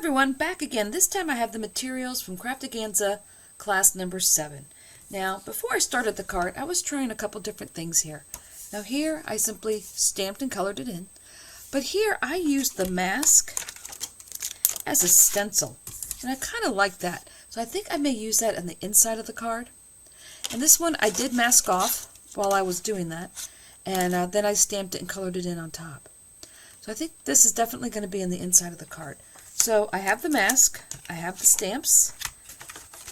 everyone, back again. This time I have the materials from Craftaganza class number 7. Now, before I started the card, I was trying a couple different things here. Now here, I simply stamped and colored it in. But here, I used the mask as a stencil. And I kind of like that. So I think I may use that on the inside of the card. And this one, I did mask off while I was doing that. And then I stamped it and colored it in on top. So I think this is definitely going to be on the inside of the card. So I have the mask, I have the stamps.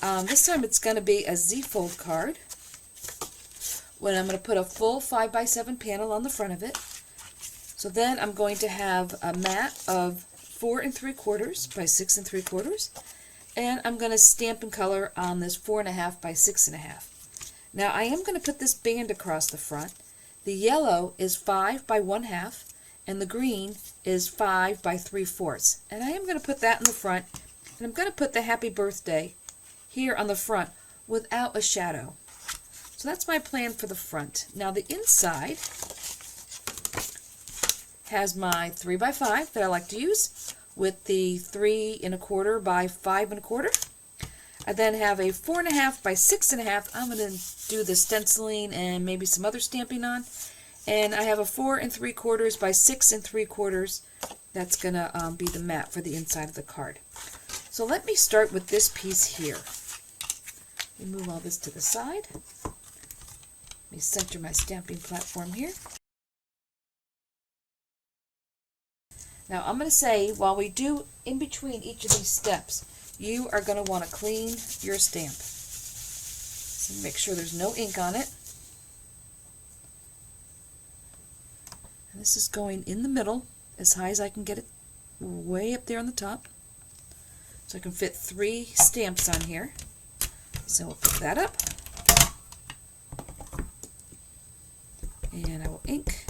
This time it's going to be a Z-fold card. When I'm going to put a full 5x7 panel on the front of it. So then I'm going to have a mat of 4 3/4 by 6 3/4. And I'm going to stamp and color on this 4.5 by 6.5. Now I am going to put this band across the front. The yellow is 5 by 1/2. And the green is 5 by 3/4. And I am going to put that in the front, and I'm going to put the happy birthday here on the front without a shadow. So that's my plan for the front. Now the inside has my 3x5 that I like to use with the 3 1/4 by 5 1/4. I then have a 4.5 by 6.5. I'm going to do the stenciling and maybe some other stamping on. And I have a 4 3/4 by 6 3/4. That's going to be the mat for the inside of the card. So let me start with this piece here. Let me move all this to the side. Let me center my stamping platform here. Now I'm going to say, while we do in between each of these steps, you are going to want to clean your stamp. So make sure there's no ink on it. And this is going in the middle as high as I can get it, way up there on the top. So I can fit 3 stamps on here. So we'll put that up. And I will ink.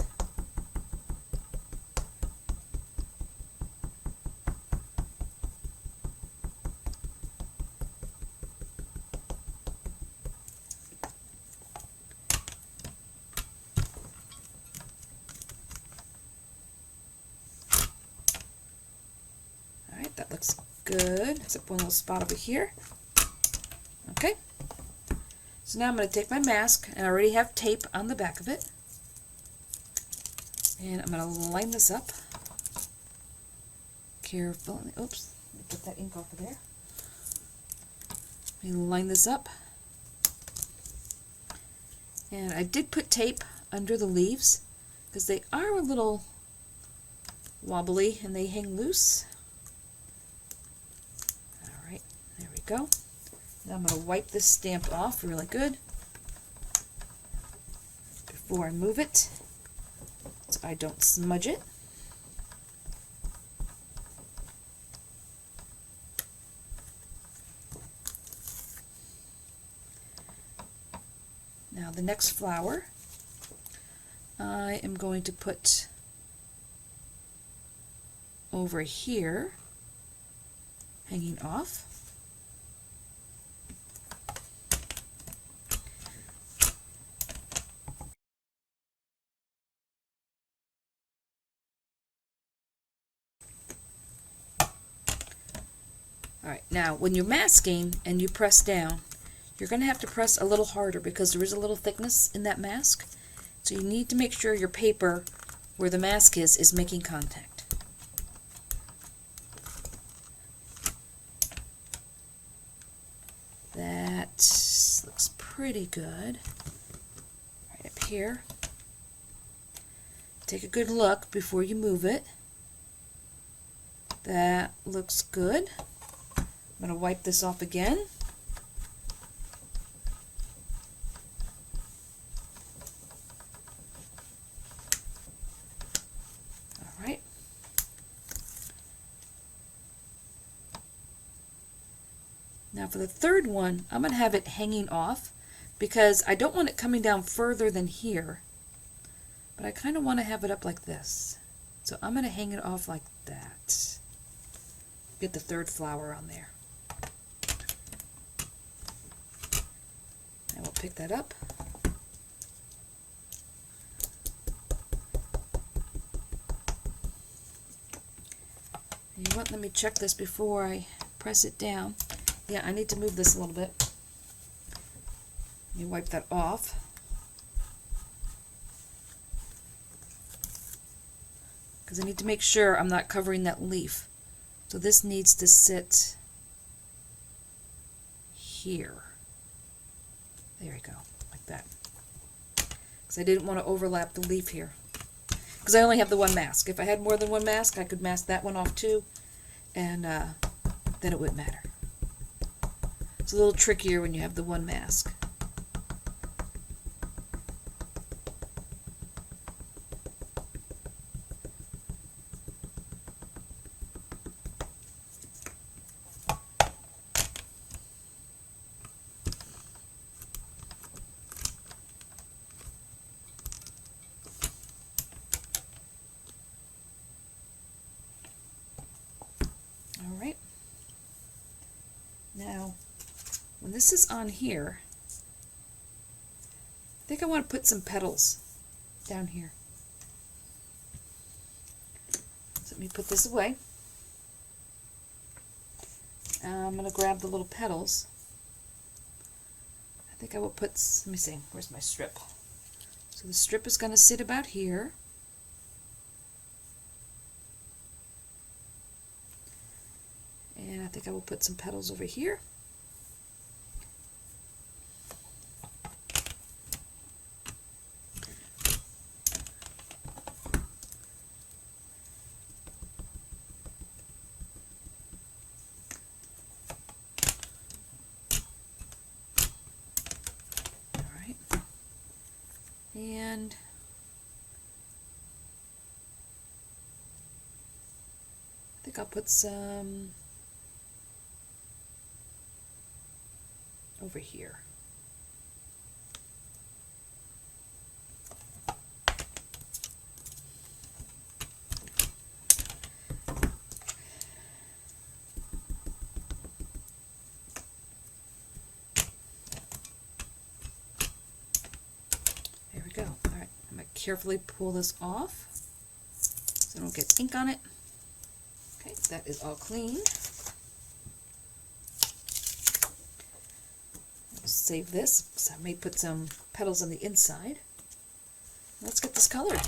That looks good, except one little spot over here. Okay, so now I'm going to take my mask, and I already have tape on the back of it, and I'm going to line this up. Careful. Oops, let me get that ink off of there. Let me line this up. And I did put tape under the leaves because they are a little wobbly and they hang loose. There we go. Now I'm going to wipe this stamp off really good before I move it so I don't smudge it. Now the next flower I am going to put over here, hanging off. Alright, now when you're masking and you press down, you're going to have to press a little harder because there is a little thickness in that mask. So you need to make sure your paper where the mask is making contact. That looks pretty good. Right up here. Take a good look before you move it. That looks good. I'm going to wipe this off again. All right. Now for the third one, I'm going to have it hanging off because I don't want it coming down further than here, but I kind of want to have it up like this. So I'm going to hang it off like that. Get the third flower on there. And we'll pick that up. You want, let me check this before I press it down. Yeah, I need to move this a little bit. Let me wipe that off. Because I need to make sure I'm not covering that leaf. So this needs to sit here. There we go, like that. Because I didn't want to overlap the leaf here. Because I only have the one mask. If I had more than one mask, I could mask that one off too, and then it wouldn't matter. It's a little trickier when you have the one mask. Alright. Now, when this is on here, I think I want to put some petals down here. So let me put this away. I'm going to grab the little petals. I think I will put, let me see, where's my strip? So the strip is going to sit about here. And I think I will put some petals over here. All right. And I think I'll put some over here. There we go. All right, I'm going to carefully pull this off so I don't get ink on it. Okay, that is all clean. Save this because I may put some petals on the inside. Let's get this colored.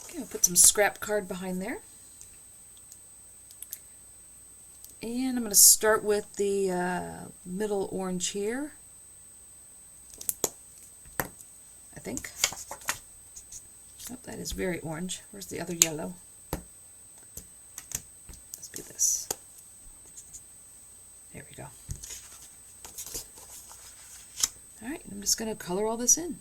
Okay, I'll put some scrap card behind there. And I'm going to start with the middle orange here. I think. Oh, that is very orange. Where's the other yellow? Let's do this. There we go. All right, I'm just going to color all this in.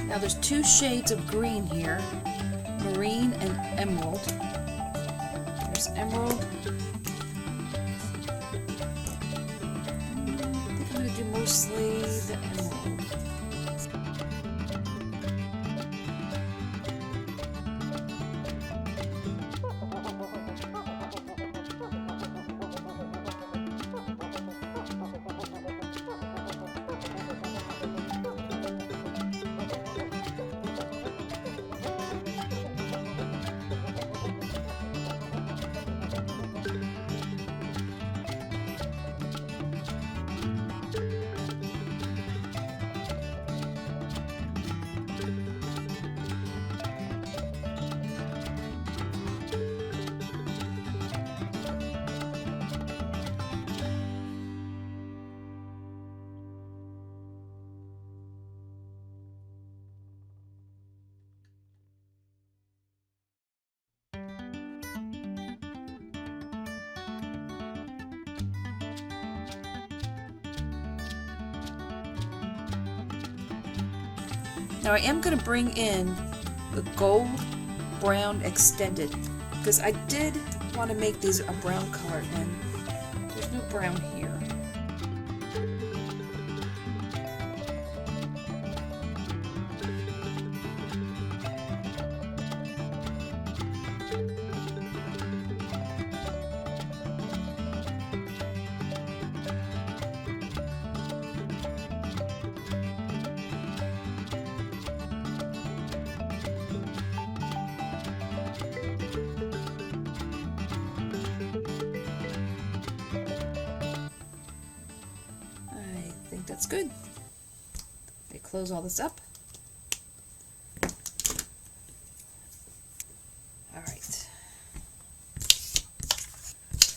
Now there's two shades of green here, marine and emerald. There's emerald. I think I'm going to do mostly the emerald. Now I am going to bring in the gold brown extended because I did want to make these a brown color and there's no brown here. That's good. Let me close all this up. All right.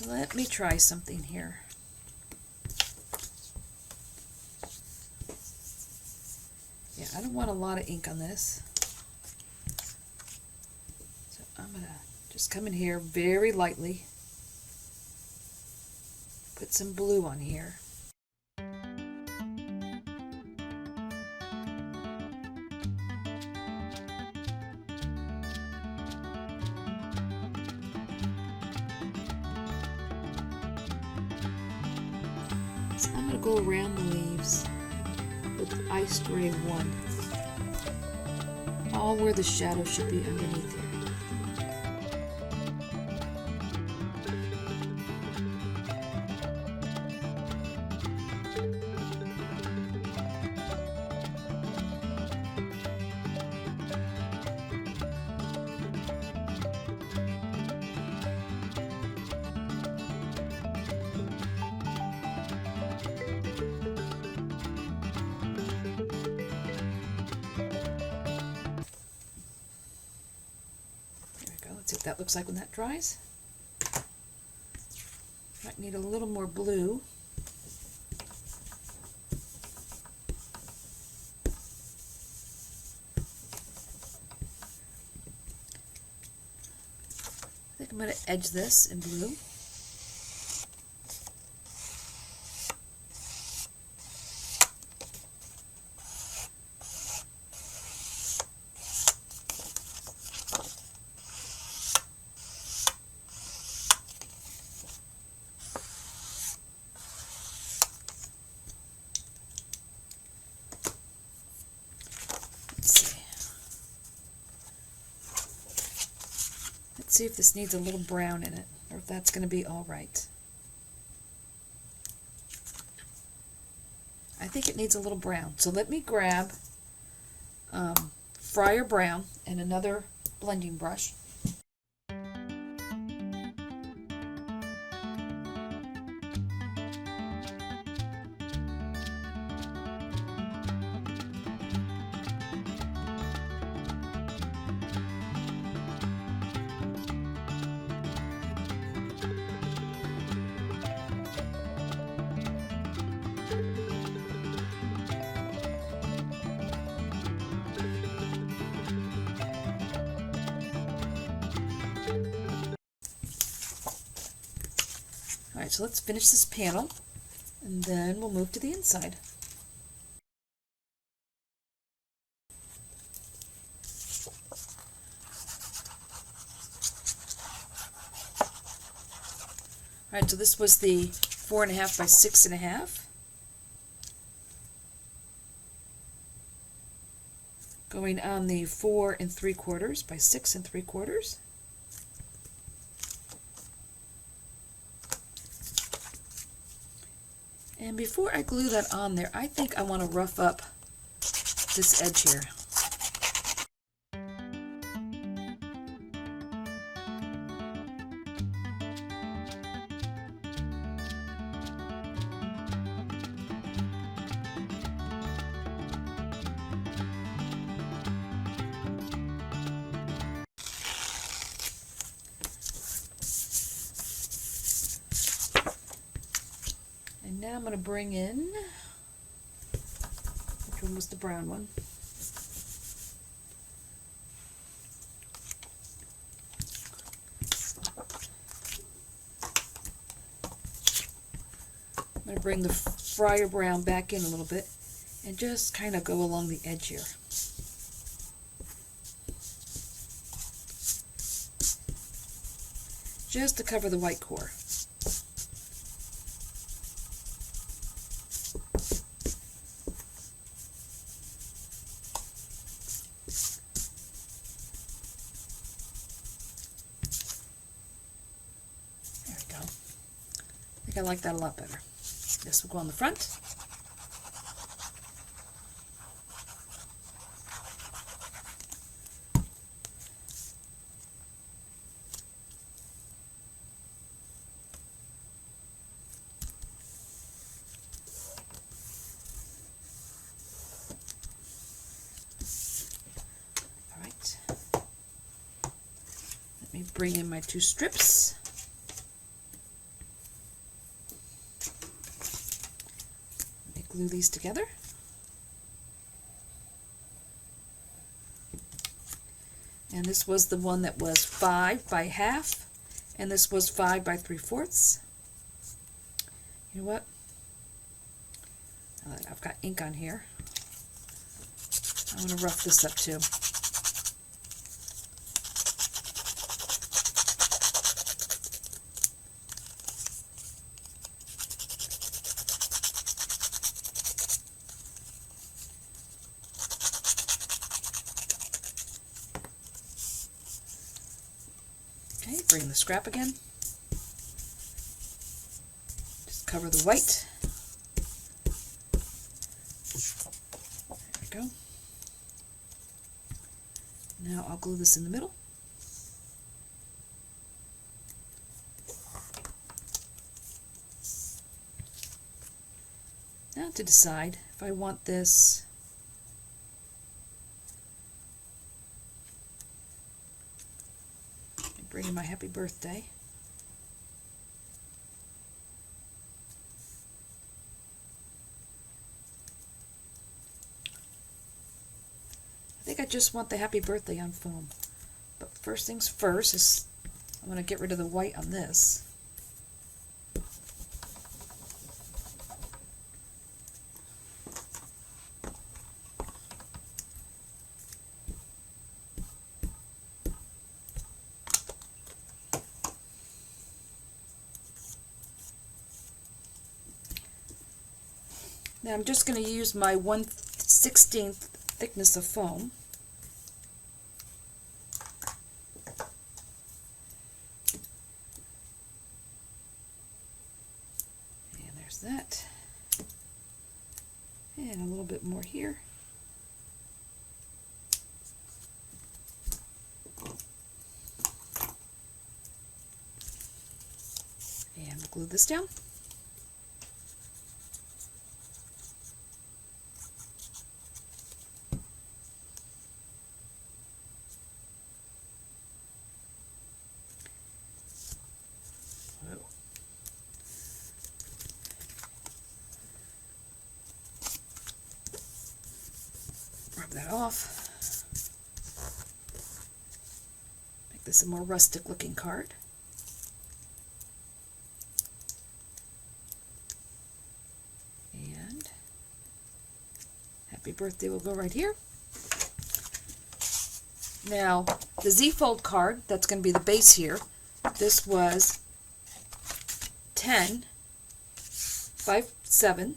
Let me try something here. Yeah, I don't want a lot of ink on this. So I'm going to just come in here very lightly. Put some blue on here. I'm going to go around the leaves with Ice Gray 1, all where the shadow should be underneath here. Let's see what that looks like when that dries. Might need a little more blue. I think I'm going to edge this in blue. Let's see if this needs a little brown in it, or if that's going to be all right. I think it needs a little brown. So let me grab Friar Brown and another blending brush. Alright, so let's finish this panel and then we'll move to the inside. Alright, so this was the 4.5 by 6.5. Going on the 4 3/4 by 6 3/4. And before I glue that on there, I think I want to rough up this edge here. And now I'm going to bring in, which one was the brown one? I'm going to bring the fryer brown back in a little bit and just kind of go along the edge here. Just to cover the white core. There we go. I think I like that a lot better. This will go on the front. Alright. Let me bring in my 2 strips. Glue these together. And this was the one that was 5 by 1/2, and this was 5 by 3/4. You know what? I've got ink on here. I want to rough this up too. Okay, bring the scrap again. Just cover the white. There we go. Now I'll glue this in the middle. Now to decide if I want this bring in my happy birthday. I think I just want the happy birthday on foam. But first things first is I'm going to get rid of the white on this. Now I'm just going to use my 1/16 thickness of foam. And there's that. And a little bit more here. And we'll glue this down. Rub that off. Make this a more rustic looking card. Happy birthday will go right here. Now, the Z-fold card, that's going to be the base here. This was 10, 5, 7.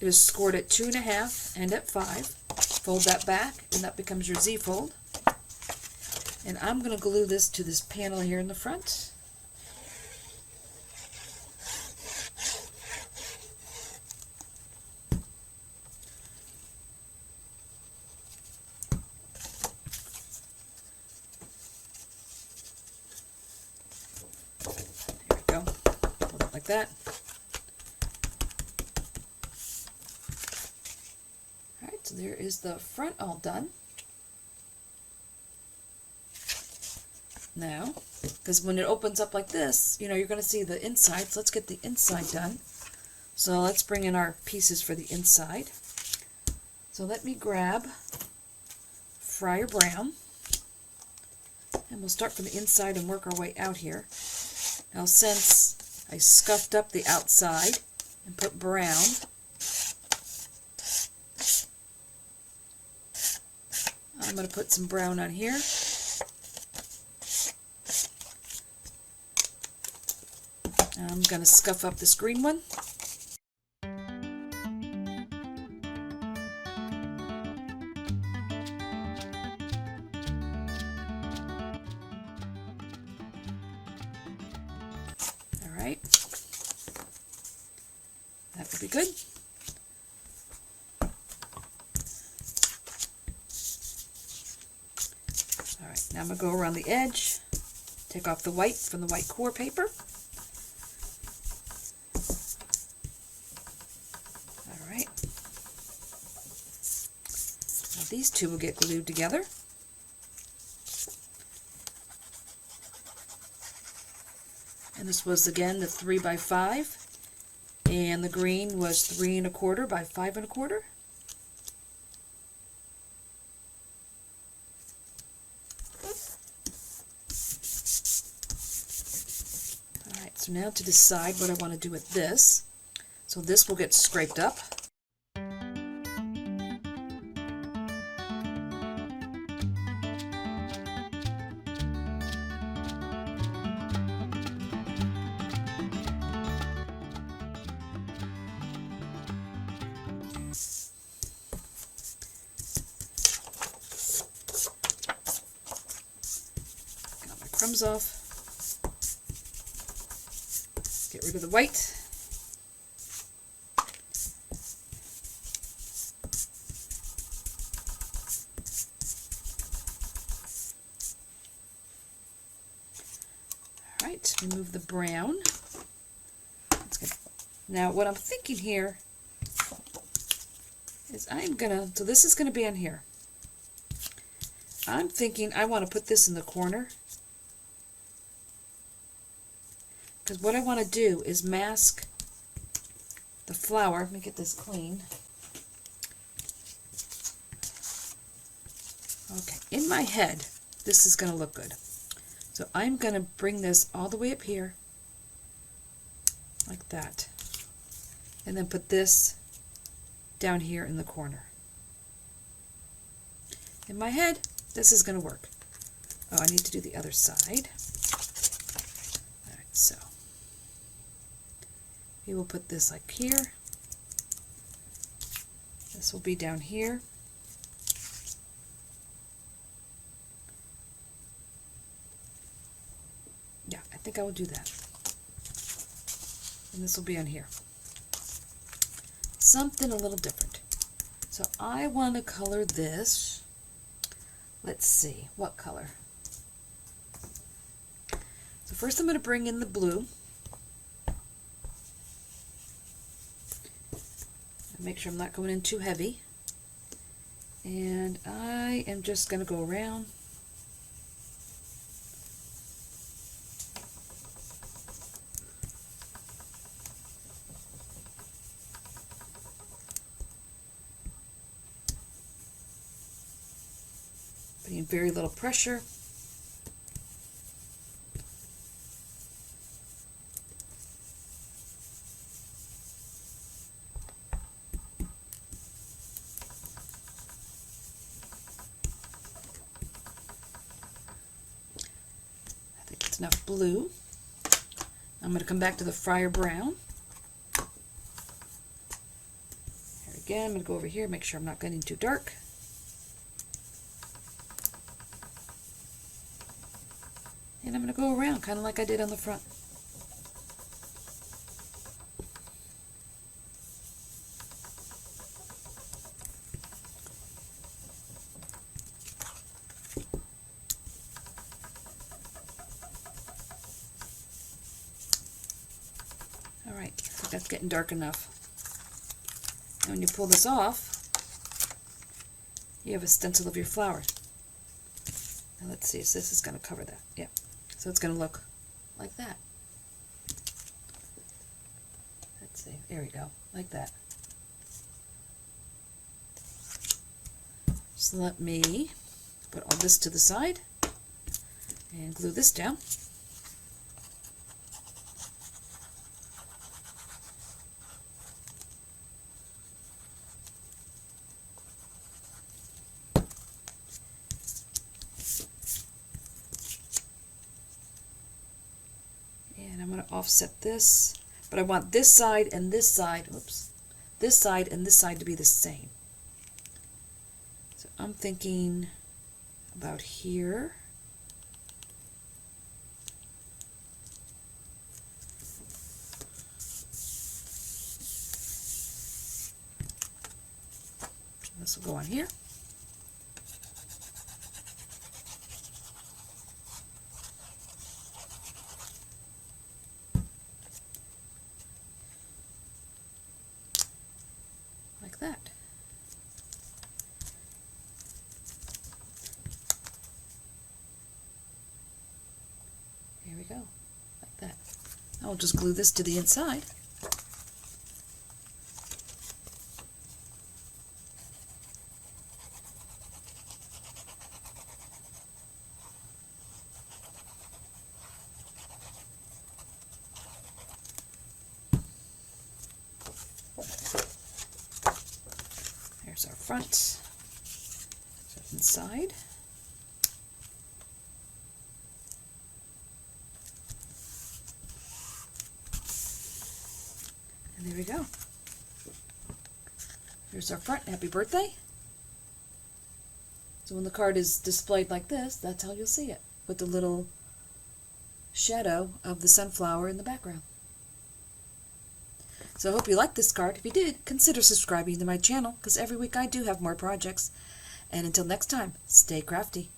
It is scored at 2.5 and at 5. Fold that back, and that becomes your Z-fold. And I'm going to glue this to this panel here in the front. There we go. Hold it like that. Alright, so there is the front all done. Now, because when it opens up like this, you know, you're going to see the inside. So let's get the inside done. So let's bring in our pieces for the inside. So let me grab Friar Brown, and we'll start from the inside and work our way out here. Now, since I scuffed up the outside and put brown, I'm going to put some brown on here. I'm going to scuff up this green one. Alright. That would be good. Alright, now I'm going to go around the edge, take off the white from the white core paper. These two will get glued together. And this was again the 3 by 5, and the green was 3 1/4 by 5 1/4. Alright, so now to decide what I want to do with this. So this will get scraped up. Got my crumbs off. Get rid of the white. Alright, remove the brown. Let's get, now what I'm thinking here is so this is gonna be on here. I'm thinking I want to put this in the corner, because what I want to do is mask the flower. Let me get this clean. Okay, in my head, this is going to look good. So I'm going to bring this all the way up here, like that, and then put this down here in the corner. In my head, this is going to work. Oh, I need to do the other side. Alright, so we will put this like here. This will be down here. Yeah, I think I will do that. And this will be on here. Something a little different. So I want to color this. Let's see, what color? So first I'm going to bring in the blue. Make sure I'm not going in too heavy. And I am just going to go around. Putting very little pressure. enough blue. I'm going to come back to the Friar Brown. There again, I'm going to go over here, make sure I'm not getting too dark. And I'm going to go around, kind of like I did on the front. Alright, I think that's getting dark enough. And when you pull this off, you have a stencil of your flower. Now let's see if this is going to cover that. Yeah. So it's going to look like that. Let's see. There we go. Like that. So let me put all this to the side and glue this down. And I'm going to offset this, but I want this side and this side, oops, this side and this side to be the same. So I'm thinking about here. This will go on here. Like that. There we go, like that. I'll just glue this to the inside. There's our front, so inside. And there we go. Here's our front. Happy birthday. So when the card is displayed like this, that's how you'll see it, with the little shadow of the sunflower in the background. So I hope you liked this card. If you did, consider subscribing to my channel, because every week I do have more projects. And until next time, stay crafty.